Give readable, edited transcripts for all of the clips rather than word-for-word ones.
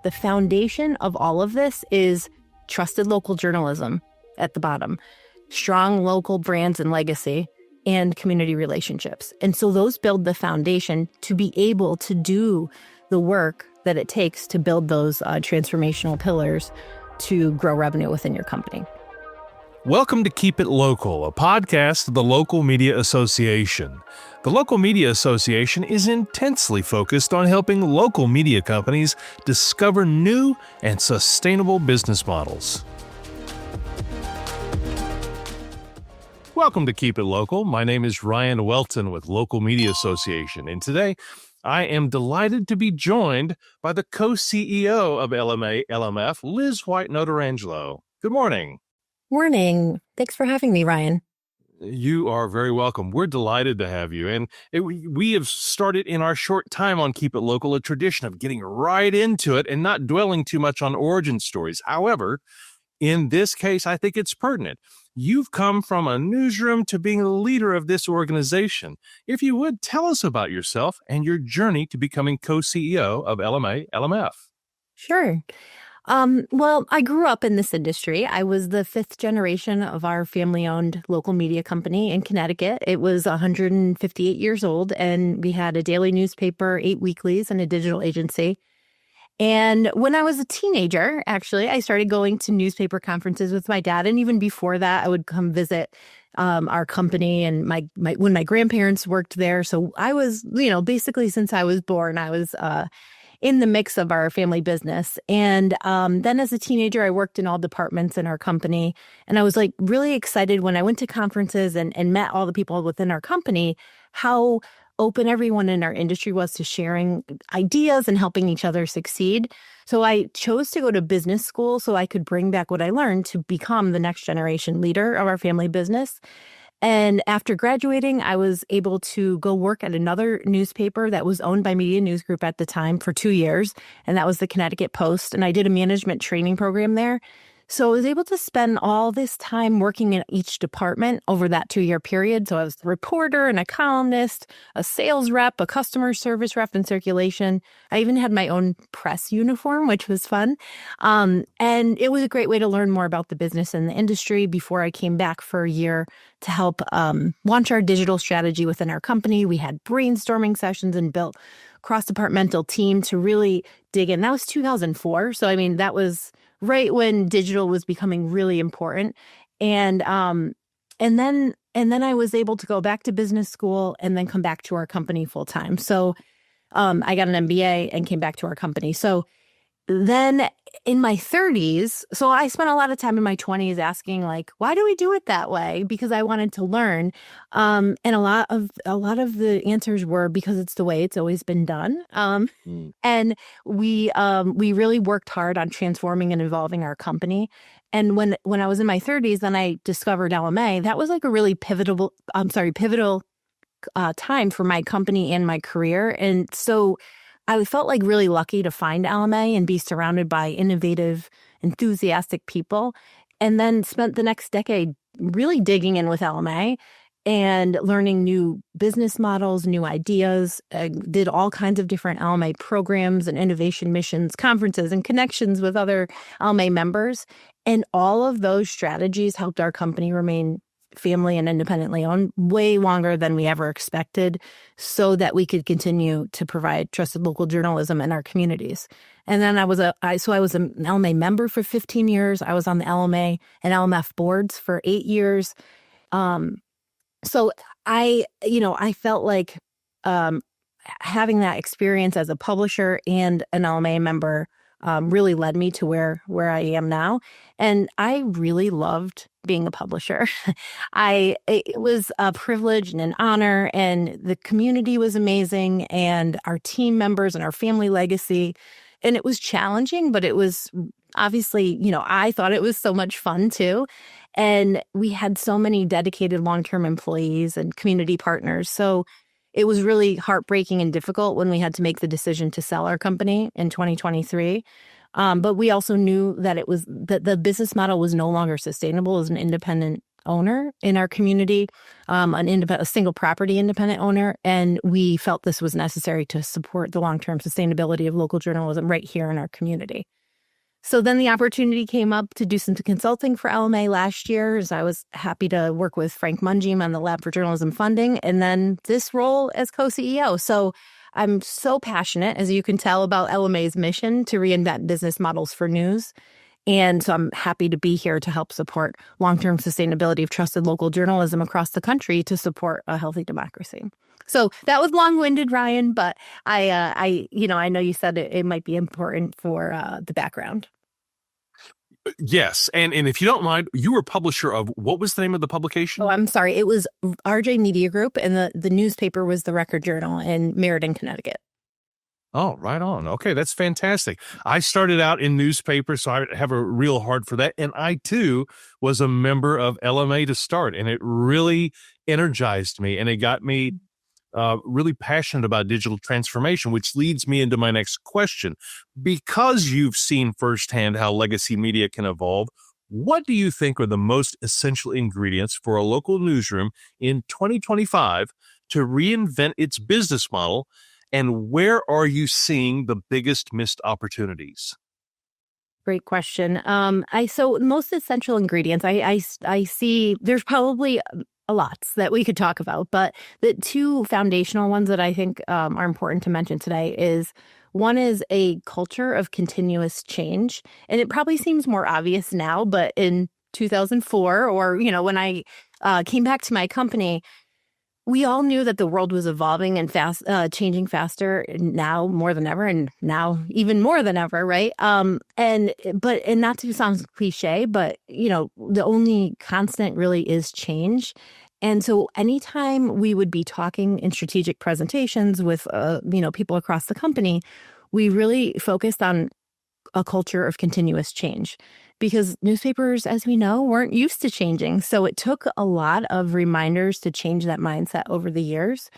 the foundation of all of this is trusted local journalism at the bottom, strong local brands and legacy, and community relationships. And so those build the foundation to be able to do the work that it takes to build those transformational pillars to grow revenue within your company. Welcome to Keep It Local, a podcast of the Local Media Association. The Local Media Association is intensely focused on helping local media companies discover new and sustainable business models. Welcome to Keep It Local. My name is Ryan Welton with Local Media Association, and today I am delighted to be joined by the co-CEO of LMF, Liz White Notarangelo. Good morning. Morning. Thanks for having me, Ryan. You are very welcome. We're delighted to have you. And we have started in our short time on Keep It Local a tradition of getting right into it and not dwelling too much on origin stories. However, in this case, I think it's pertinent. You've come from a newsroom to being the leader of this organization. If you would, tell us about yourself and your journey to becoming co-CEO of LMF. Sure. Well, I grew up in this industry. I was the fifth generation of our family-owned local media company in Connecticut. It was 158 years old, and we had a daily newspaper, 8 weeklies, and a digital agency. And when I was a teenager, actually, I started going to newspaper conferences with my dad. And even before that, I would come visit our company and when my grandparents worked there. So I was, basically since I was born, I was in the mix of our family business. And then as a teenager, I worked in all departments in our company. And I was really excited when I went to conferences and met all the people within our company, how open everyone in our industry was to sharing ideas and helping each other succeed. So I chose to go to business school so I could bring back what I learned to become the next generation leader of our family business. And after graduating, I was able to go work at another newspaper that was owned by Media News Group at the time for 2 years. And that was the Connecticut Post. And I did a management training program there. So I was able to spend all this time working in each department over that 2-year period. So I was a reporter and a columnist, a sales rep, a customer service rep in circulation. I even had my own press uniform, which was fun. And it was a great way to learn more about the business and the industry before I came back for a year to help launch our digital strategy within our company. We had brainstorming sessions and built cross-departmental team to really dig in. That was 2004. So, that was right when digital was becoming really important. And then I was able to go back to business school and then come back to our company full time. So I got an MBA and came back to our company. So then in my 30s, so I spent a lot of time in my 20s asking why do we do it that way? Because I wanted to learn. And a lot of the answers were because it's the way it's always been done. And we really worked hard on transforming and evolving our company. And when I was in my 30s, then I discovered LMA. That was a really pivotal time for my company and my career. And so I felt really lucky to find LMA and be surrounded by innovative, enthusiastic people, and then spent the next decade really digging in with LMA and learning new business models, new ideas. I did all kinds of different LMA programs and innovation missions, conferences, and connections with other LMA members. And all of those strategies helped our company remain family and independently owned way longer than we ever expected so that we could continue to provide trusted local journalism in our communities. And then I was an LMA member for 15 years. I was on the LMA and LMF boards for 8 years. So I felt like having that experience as a publisher and an LMA member really led me to where I am now. And I really loved being a publisher. It was a privilege and an honor, and the community was amazing, and our team members and our family legacy. And it was challenging, but it was obviously, I thought it was so much fun too. And we had so many dedicated long-term employees and community partners. So it was really heartbreaking and difficult when we had to make the decision to sell our company in 2023. But we also knew that the business model was no longer sustainable as an independent owner in our community, a single property independent owner. And we felt this was necessary to support the long-term sustainability of local journalism right here in our community. So then the opportunity came up to do some consulting for LMA last year, as I was happy to work with Frank Mungeme on the Lab for Journalism funding, and then this role as co-CEO. So I'm so passionate, as you can tell, about LMA's mission to reinvent business models for news. And so I'm happy to be here to help support long-term sustainability of trusted local journalism across the country to support a healthy democracy. So that was long-winded, Ryan, but I know you said it might be important for the background. Yes. And if you don't mind, you were publisher of, what was the name of the publication? Oh, I'm sorry. It was RJ Media Group, and the newspaper was the Record Journal in Meriden, Connecticut. Oh, right on. Okay, that's fantastic. I started out in newspapers, so I have a real heart for that. And I, too, was a member of LMA to start, and it really energized me, and it got me really passionate about digital transformation, which leads me into my next question. Because you've seen firsthand how legacy media can evolve, what do you think are the most essential ingredients for a local newsroom in 2025 to reinvent its business model? And where are you seeing the biggest missed opportunities? Great question. So most essential ingredients, I see there's probably a lot that we could talk about, but the two foundational ones that I think are important to mention today is one is a culture of continuous change. And it probably seems more obvious now, but in 2004, or, when I came back to my company, we all knew that the world was evolving and changing faster now more than ever, and now even more than ever, right? And not to sound cliche, but the only constant really is change. And so anytime we would be talking in strategic presentations with people across the company, we really focused on a culture of continuous change, because newspapers, as we know, weren't used to changing. So it took a lot of reminders to change that mindset over the years.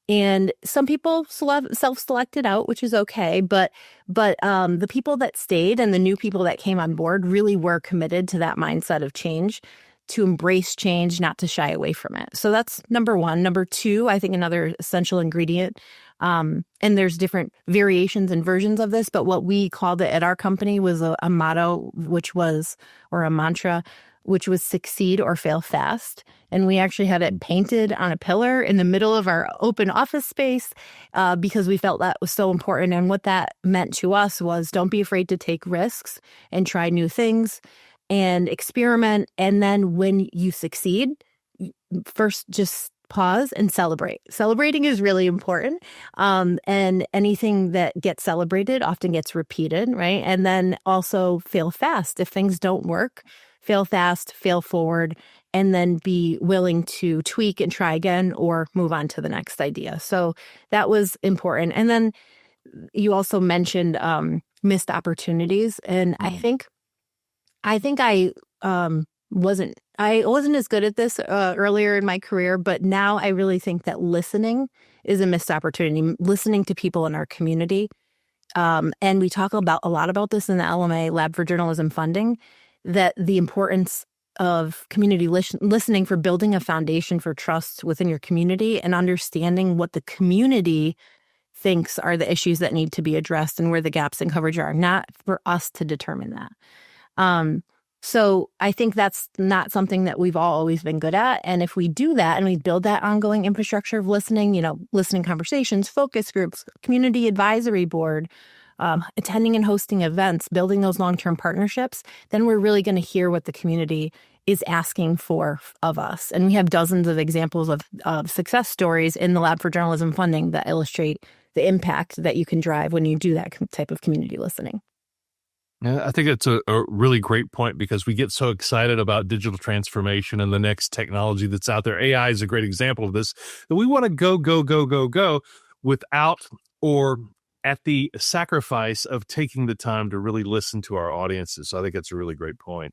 And some people self-selected out, which is okay. But the people that stayed and the new people that came on board really were committed to that mindset of change, to embrace change, not to shy away from it. So that's number one. Number two, I think another essential ingredient, and there's different variations and versions of this, but what we called it at our company was a motto, or a mantra, which was succeed or fail fast. And we actually had it painted on a pillar in the middle of our open office space because we felt that was so important. And what that meant to us was, don't be afraid to take risks and try new things and experiment. And then when you succeed, first just pause and celebrate. Celebrating is really important. And anything that gets celebrated often gets repeated, right? And then also fail fast. If things don't work, fail fast, fail forward, and then be willing to tweak and try again or move on to the next idea. So that was important. And then you also mentioned missed opportunities. And I think I wasn't as good at this earlier in my career, but now I really think that listening is a missed opportunity. Listening to people in our community, and we talk a lot about this in the LMA Lab for Journalism funding, that the importance of community listening for building a foundation for trust within your community and understanding what the community thinks are the issues that need to be addressed and where the gaps in coverage are, not for us to determine that. So I think that's not something that we've all always been good at. And if we do that and we build that ongoing infrastructure of listening, listening conversations, focus groups, community advisory board, attending and hosting events, building those long-term partnerships, then we're really going to hear what the community is asking for of us. And we have dozens of examples of success stories in the Lab for Journalism funding that illustrate the impact that you can drive when you do that type of community listening. Yeah, I think that's a really great point, because we get so excited about digital transformation and the next technology that's out there. AI is a great example of this, that we want to go without or at the sacrifice of taking the time to really listen to our audiences. So I think that's a really great point.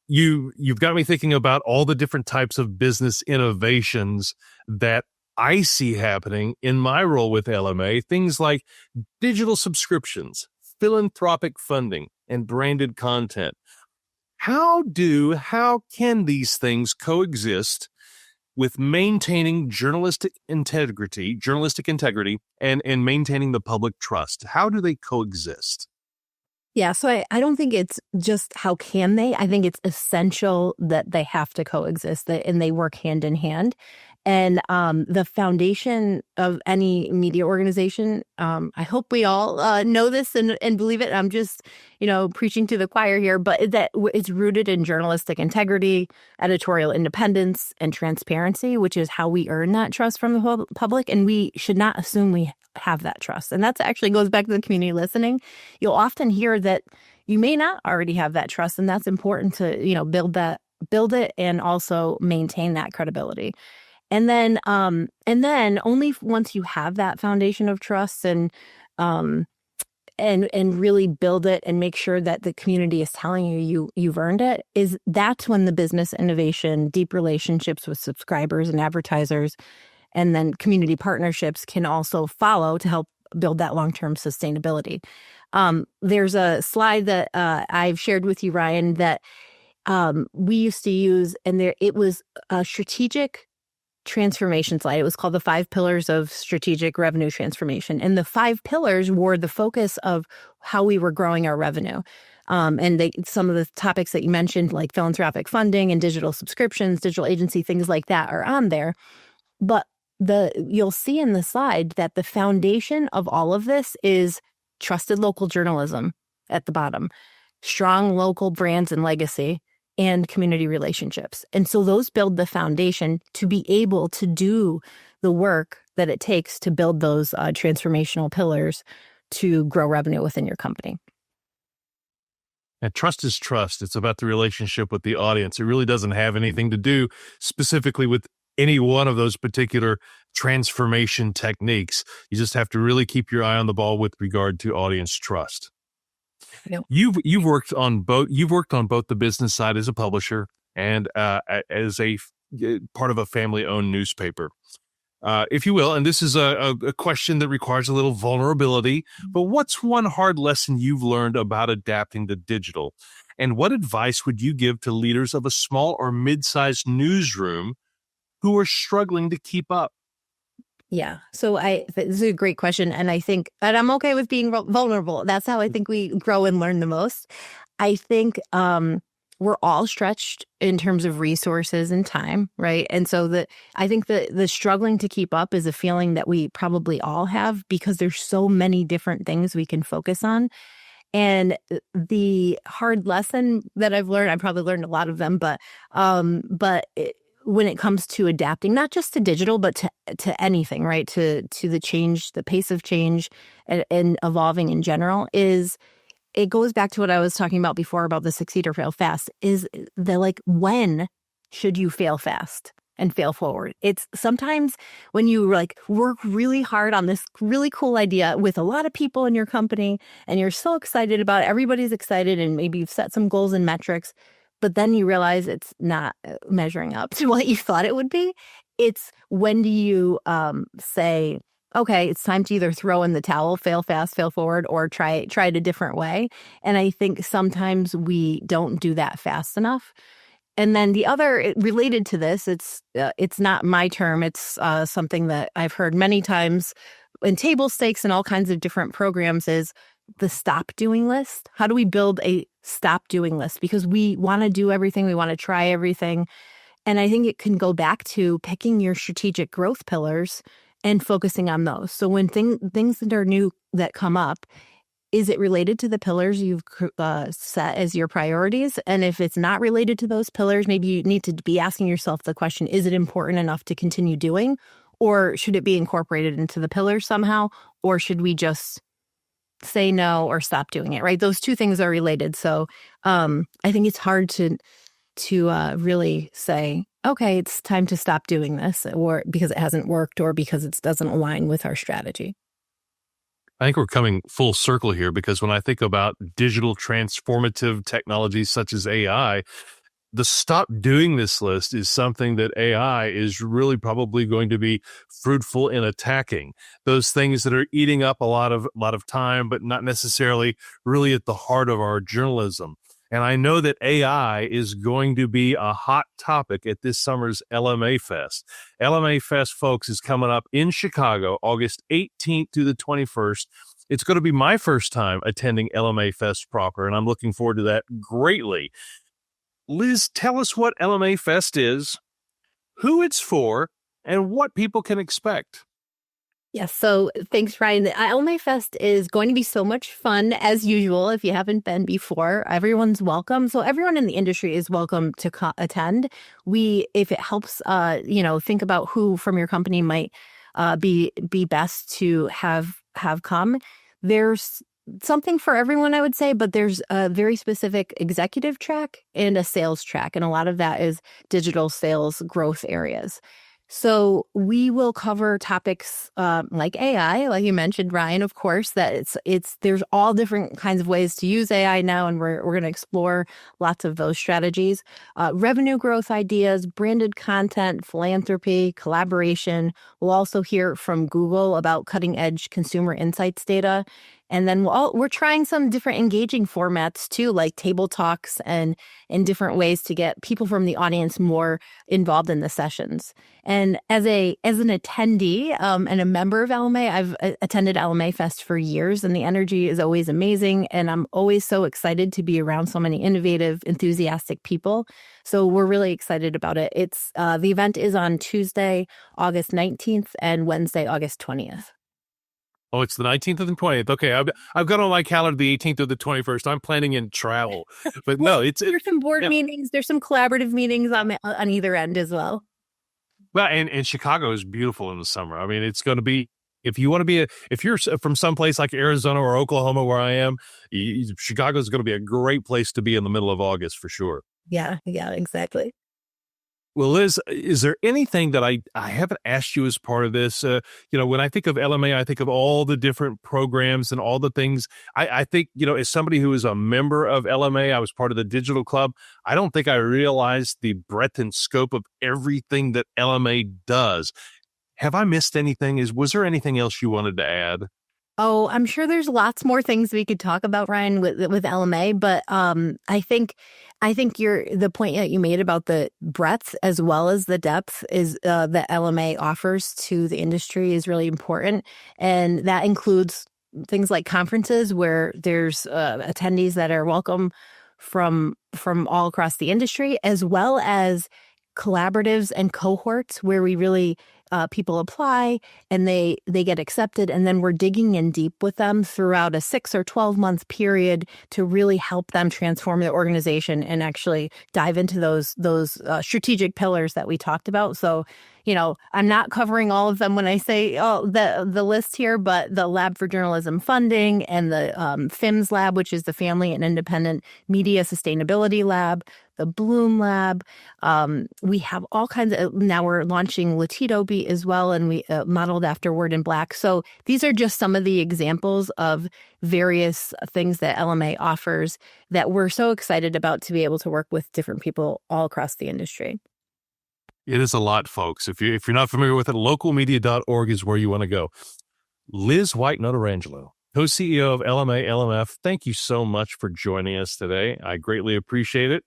You've got me thinking about all the different types of business innovations that I see happening in my role with LMA, things like digital subscriptions, philanthropic funding, and branded content. How can these things coexist with maintaining journalistic integrity and maintaining the public trust? How do they coexist? Yeah, so I don't think it's just how can they. I think it's essential that they have to coexist and they work hand in hand. And the foundation of any media organization, I hope we all know this and believe it. I'm just, preaching to the choir here, but that it's rooted in journalistic integrity, editorial independence, and transparency, which is how we earn that trust from the public. And we should not assume we have that trust. And that actually goes back to the community listening. You'll often hear that you may not already have that trust, and that's important to, build it and also maintain that credibility. And then only once you have that foundation of trust and really build it and make sure that the community is telling you've earned it, that's when the business innovation, deep relationships with subscribers and advertisers, and then community partnerships can also follow to help build that long-term sustainability. There's a slide that I've shared with you, Ryan, that we used to use, and it was a strategic transformation slide. It was called the 5 pillars of strategic revenue transformation. And the 5 pillars were the focus of how we were growing our revenue. And some of the topics that you mentioned, like philanthropic funding and digital subscriptions, digital agency, things like that are on there. But you'll see in the slide that the foundation of all of this is trusted local journalism at the bottom, strong local brands and legacy, and community relationships. And so those build the foundation to be able to do the work that it takes to build those transformational pillars to grow revenue within your company. And trust is trust. It's about the relationship with the audience. It really doesn't have anything to do specifically with any one of those particular transformation techniques. You just have to really keep your eye on the ball with regard to audience trust. Yep. You've worked on both the business side as a publisher and as a part of a family-owned newspaper, if you will. And this is a question that requires a little vulnerability. But what's one hard lesson you've learned about adapting to digital? And what advice would you give to leaders of a small or mid-sized newsroom who are struggling to keep up? Yeah. So this is a great question. And I think, and I'm okay with being vulnerable. That's how I think we grow and learn the most. I think we're all stretched in terms of resources and time, right? And so I think the struggling to keep up is a feeling that we probably all have because there's so many different things we can focus on. And the hard lesson that I've learned, I probably learned a lot of them, but when it comes to adapting, not just to digital, but to anything, right? To the change, the pace of change and evolving in general it goes back to what I was talking about before about the succeed or fail fast is when should you fail fast and fail forward? It's sometimes when you work really hard on this really cool idea with a lot of people in your company and you're so excited about it, everybody's excited and maybe you've set some goals and metrics, but then you realize it's not measuring up to what you thought it would be. It's when do you say, okay, it's time to either throw in the towel, fail fast, fail forward, or try it a different way. And I think sometimes we don't do that fast enough. And then the other related to this, it's not my term. It's something that I've heard many times in table stakes and all kinds of different programs is the stop doing list. How do we build a stop doing list? Because we want to do everything. We want to try everything. And I think it can go back to picking your strategic growth pillars and focusing on those. So when things that are new that come up, is it related to the pillars you've set as your priorities? And if it's not related to those pillars, maybe you need to be asking yourself the question, is it important enough to continue doing? Or should it be incorporated into the pillars somehow? Or should we just say no or stop doing it, right? Those two things are related. So I think it's hard to really say, okay, it's time to stop doing this, or because it hasn't worked or because it doesn't align with our strategy. I think we're coming full circle here because when I think about digital transformative technologies such as AI, the stop doing this list is something that AI is really probably going to be fruitful in attacking. Those things that are eating up a lot of time, but not necessarily really at the heart of our journalism. And I know that AI is going to be a hot topic at this summer's LMA Fest. LMA Fest, folks, is coming up in Chicago, August 18th through the 21st. It's going to be my first time attending LMA Fest proper, and I'm looking forward to that greatly. Liz, tell us what LMA Fest is, who it's for, and what people can expect. Yes. So thanks, Ryan. The LMA Fest is going to be so much fun as usual. If you haven't been before, everyone's welcome. So everyone in the industry is welcome to attend. If it helps, think about who from your company might be best to have come. There's something for everyone, I would say, but there's a very specific executive track and a sales track. And a lot of that is digital sales growth areas. So we will cover topics like AI, like you mentioned, Ryan, of course, that there's all different kinds of ways to use AI now, and we're going to explore lots of those strategies. Revenue growth ideas, branded content, philanthropy, collaboration. We'll also hear from Google about cutting edge consumer insights data. And then we're trying some different engaging formats too, like table talks and in different ways to get people from the audience more involved in the sessions. And as an attendee and a member of LMA, I've attended LMA Fest for years, and the energy is always amazing. And I'm always so excited to be around so many innovative, enthusiastic people. So we're really excited about it. The event is on Tuesday, August 19th and Wednesday, August 20th. Oh, it's the 19th and 20th. Okay, I've got on my calendar the 18th or the 21st. I'm planning in travel, but no, there's some board meetings. There's some collaborative meetings on either end as well. Well, and Chicago is beautiful in the summer. I mean, it's going to be, if you're from someplace like Arizona or Oklahoma where I am, Chicago is going to be a great place to be in the middle of August for sure. Yeah, exactly. Well, Liz, is there anything that I haven't asked you as part of this? When I think of LMA, I think of all the different programs and all the things. I think, as somebody who is a member of LMA, I was part of the digital club. I don't think I realized the breadth and scope of everything that LMA does. Have I missed anything? Was there anything else you wanted to add? Oh, I'm sure there's lots more things we could talk about, Ryan, with LMA, but I think the point that you made about the breadth as well as the depth is that LMA offers to the industry is really important, and that includes things like conferences where there's attendees that are welcome from all across the industry, as well as collaboratives and cohorts where we really people apply and they get accepted, and then we're digging in deep with them throughout a 6 or 12-month period to really help them transform their organization and actually dive into those strategic pillars that we talked about. So, I'm not covering all of them when I say the list here, but the Lab for Journalism Funding and the FIMS Lab, which is the Family and Independent Media Sustainability Lab, the Bloom Lab. We have all kinds of, now we're launching Latito Beat as well, and we modeled after Word in Black. So these are just some of the examples of various things that LMA offers that we're so excited about to be able to work with different people all across the industry. It is a lot, folks. If you're not familiar with it, localmedia.org is where you want to go. Liz White Notarangelo, co-CEO of LMA LMF, thank you so much for joining us today. I greatly appreciate it.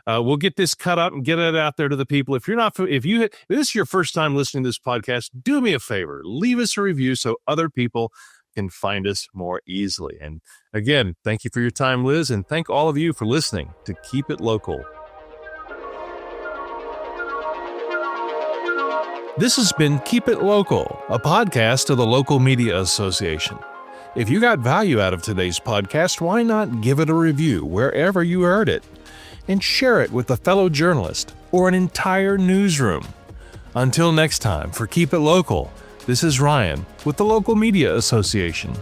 We'll get this cut out and get it out there to the people. If this is your first time listening to this podcast, do me a favor, leave us a review so other people can find us more easily. And again, thank you for your time, Liz, and thank all of you for listening to Keep It Local. This has been Keep It Local, a podcast of the Local Media Association. If you got value out of today's podcast, why not give it a review wherever you heard it and share it with a fellow journalist or an entire newsroom. Until next time, for Keep It Local, this is Ryan with the Local Media Association.